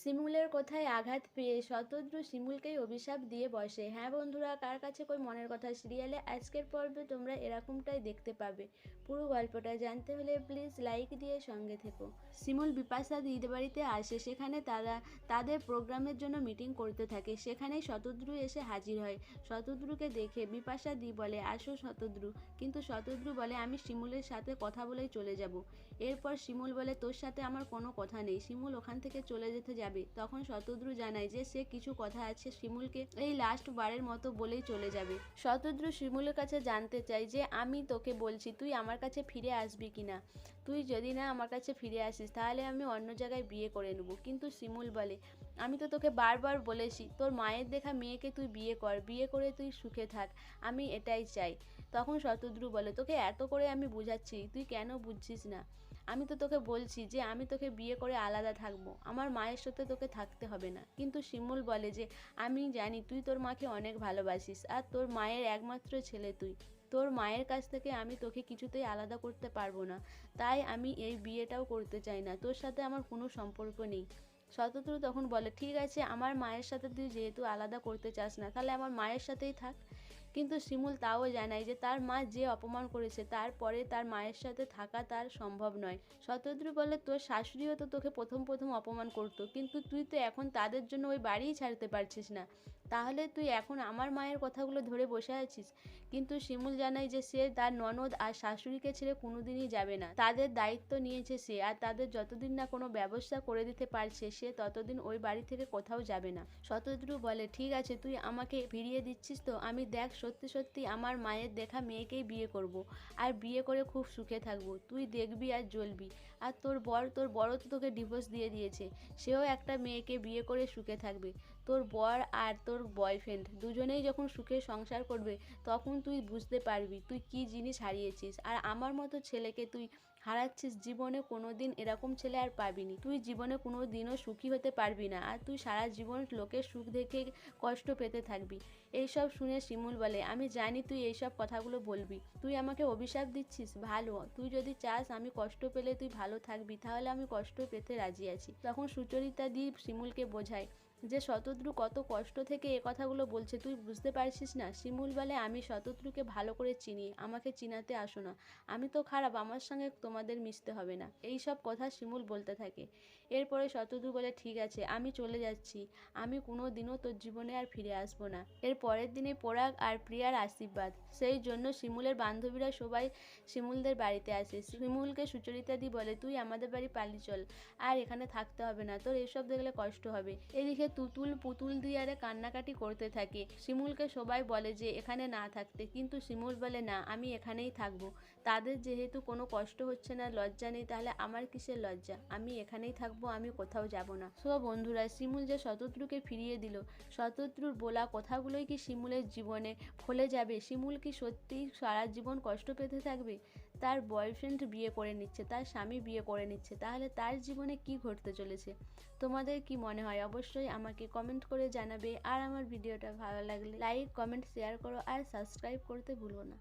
শিমুলের কথায় আঘাত পেয়ে শতদ্রু শিমুলকেই অভিশাপ দিয়ে বসে। হ্যাঁ বন্ধুরা, কার কাছে কই মনের কথা সিরিয়ালে আজকের পর্বে তোমরা এরকমটাই দেখতে পাবে। পুরো গল্পটা জানতে হলে প্লিজ লাইক দিয়ে সঙ্গে থেকো। শিমুল বিপাশা দিদির বাড়িতে আসে, সেখানে তারা তাদের প্রোগ্রামের জন্য মিটিং করতে থাকে। সেখানেই শতদ্রু এসে হাজির হয়। শতদ্রুকে দেখে বিপাশা দি বলে, আসো শতদ্রু। কিন্তু শতদ্রু বলে, আমি শিমুলের সাথে কথা বলেই চলে যাব। এরপর শিমুল বলে, তোর সাথে আমার কোনো কথা নেই। শিমুল ওখান থেকে চলে যেতে যাবে, তখন শতদ্রু জানায় যে সে কিছু কথা আছে শিমুলকে এই লাস্ট বারের মতো বলেই চলে যাবে। শতদ্রু শিমুলের কাছে জানতে চায় যে আমি তোকে বলছি তুই আমার কাছে ফিরে আসবি কিনা। তুই যদি না আমার কাছে ফিরে আসিস তাহলে আমি অন্য জায়গায় বিয়ে করে নেব। কিন্তু শিমুল বলে, আমি তো তোকে বারবার বলেছি তোর মায়ের দেখা মেয়েকে তুই বিয়ে কর, বিয়ে করে তুই সুখে থাক, আমি এটাই চাই। তখন শতদ্রু বলে, তোকে এত করে আমি বুঝাচ্ছি, তুই কেন বুঝছিস না? আমি তো তোকে বলছি যে আমি তোকে বিয়ে করে আলাদা থাকবো, আমার মায়ের সাথে তোকে থাকতে হবে না। কিন্তু শিমুল বলে যে আমি জানি তুই তোর মাকে অনেক ভালোবাসিস, আর তোর মায়ের একমাত্র ছেলে তুই। তোর মায়ের কাছ থেকে আমি তোকে কিছুতেই আলাদা করতে পারবো না, তাই আমি এই বিয়েটাও করতে চাই না, তোর সাথে আমার কোনো সম্পর্ক নেই। শতদ্রু তখন বলে, ঠিক আছে, আমার মায়ের সাথে তুই যেহেতু আলাদা করতে চাস না, তাহলে আমার মায়ের সাথেই থাক। কিন্তু শিমুল তাও জানায় যে তার মা যে অপমান করেছে তারপরে তার মায়ের সাথে থাকা তার সম্ভব নয়। শতদ্রু বলে, তোর শাশুড়িও তো তোকে প্রথম প্রথম অপমান করতো, কিন্তু তুই তো এখন তাদের জন্য ওই বাড়িই ছাড়তে পারছিস না, তাহলে তুই এখন আমার মায়ের কথাগুলো ধরে বসে আছিস। কিন্তু শিমুল জানায় যে সে তার ননদ আর শাশুড়িকে ছেড়ে কোনোদিনই যাবে না, তাদের দায়িত্ব নিয়েছে সে, আর তাদের যতদিন না কোনো ব্যবস্থা করে দিতে পারছে সে ততদিন ওই বাড়ি থেকে কোথাও যাবে না। শতদ্রু বলে, ঠিক আছে, তুই আমাকে ফিরিয়ে দিচ্ছিস তো, আমি দেখ সত্যি সত্যি আমার মায়ের দেখা মেয়েকেই বিয়ে করব, আর বিয়ে করে খুব সুখে থাকবো, তুই দেখবি আর জ্বলবি। আর তোর বড় তো তোকে ডিভোর্স দিয়ে দিয়েছে, সেও একটা মেয়েকে বিয়ে করে সুখে থাকবে। তোর বর আর তোর বয়ফ্রেন্ড দুজনেই যখন সুখে সংসার করবে তখন তুই বুঝতে পারবি তুই কি জিনিস হারিয়েছিস, আর আমার মতো ছেলেকে তুই হারাচ্ছিস। জীবনে কোনো দিন এরকম ছেলে আর পাবিনি, তুই জীবনে কোনো দিনও সুখী হতে পারবি না, আর তুই সারা জীবন লোকের সুখ দেখে কষ্ট পেতে থাকবি। এইসব শুনে শিমুল বলে, আমি জানি তুই এইসব কথাগুলো বলবি, তুই আমাকে অভিশাপ দিচ্ছিস। ভালো, তুই যদি চাস আমি কষ্ট পেলে তুই ভালো থাকবি, তাহলে আমি কষ্ট পেতে রাজি আছি। তখন সুচরিতা দি শিমুলকে বোঝায় যে শতদ্রু কত কষ্ট থেকে এ কথাগুলো বলছে, তুই বুঝতে পারছিস না। শিমুল বলে, আমি শতদ্রুকে ভালো করে চিনি, আমাকে চিনাতে আসো না, আমি তো খারাপ, আমার সঙ্গে তোমাদের মিশতে হবে না। এই সব কথা শিমুল বলতে থাকে। এরপরে শতদ্রু বলে, ঠিক আছে, আমি চলে যাচ্ছি, আমি কোনো দিনও তোর জীবনে আর ফিরে আসবো না। এর পরের দিনে পরাগ আর প্রিয়ার আশীর্বাদ, সেই জন্য শিমুলের বান্ধবীরা সবাই শিমুলদের বাড়িতে আসে। শিমুলকে সুচরিতা দি বলে, তুই আমাদের বাড়ি পালিয়ে চল, আর এখানে থাকতে হবে না, তোর এসব দেখলে কষ্ট হবে। এদিকে তুতুল পুতুল দিয়ে আরে কান্নাকাটি করতে থাকে। শিমুলকে সবাই বলে যে এখানে না থাকতে, কিন্তু শিমুল বলে, না, আমি এখানেই থাকবো, তাদের যেহেতু কোনো কষ্ট হচ্ছে না, লজ্জা নেই, তাহলে আমার কিসের লজ্জা, আমি এখানেই থাকবো, আমি কোথাও যাব না। সো বন্ধুরা, শিমুল যে শতদ্রুকে ফিরিয়ে দিল, শতদ্রুর বলা কথাগুলোই কি শিমুলের জীবনে ফলে যাবে? শিমুল কি সত্যিই সারা জীবন কষ্ট পেতে থাকবে? তার বয়ফ্রেন্ড বিয়ে করে নিচ্ছে, তার স্বামী বিয়ে করে নিচ্ছে, তাহলে তার জীবনে কি ঘটতে চলেছে? তোমাদের কি মনে হয় অবশ্যই আমাকে কমেন্ট করে জানাবে। আর আমার ভিডিওটা ভালো লাগলে লাইক, কমেন্ট, শেয়ার করো, আর সাবস্ক্রাইব করতে ভুলো না।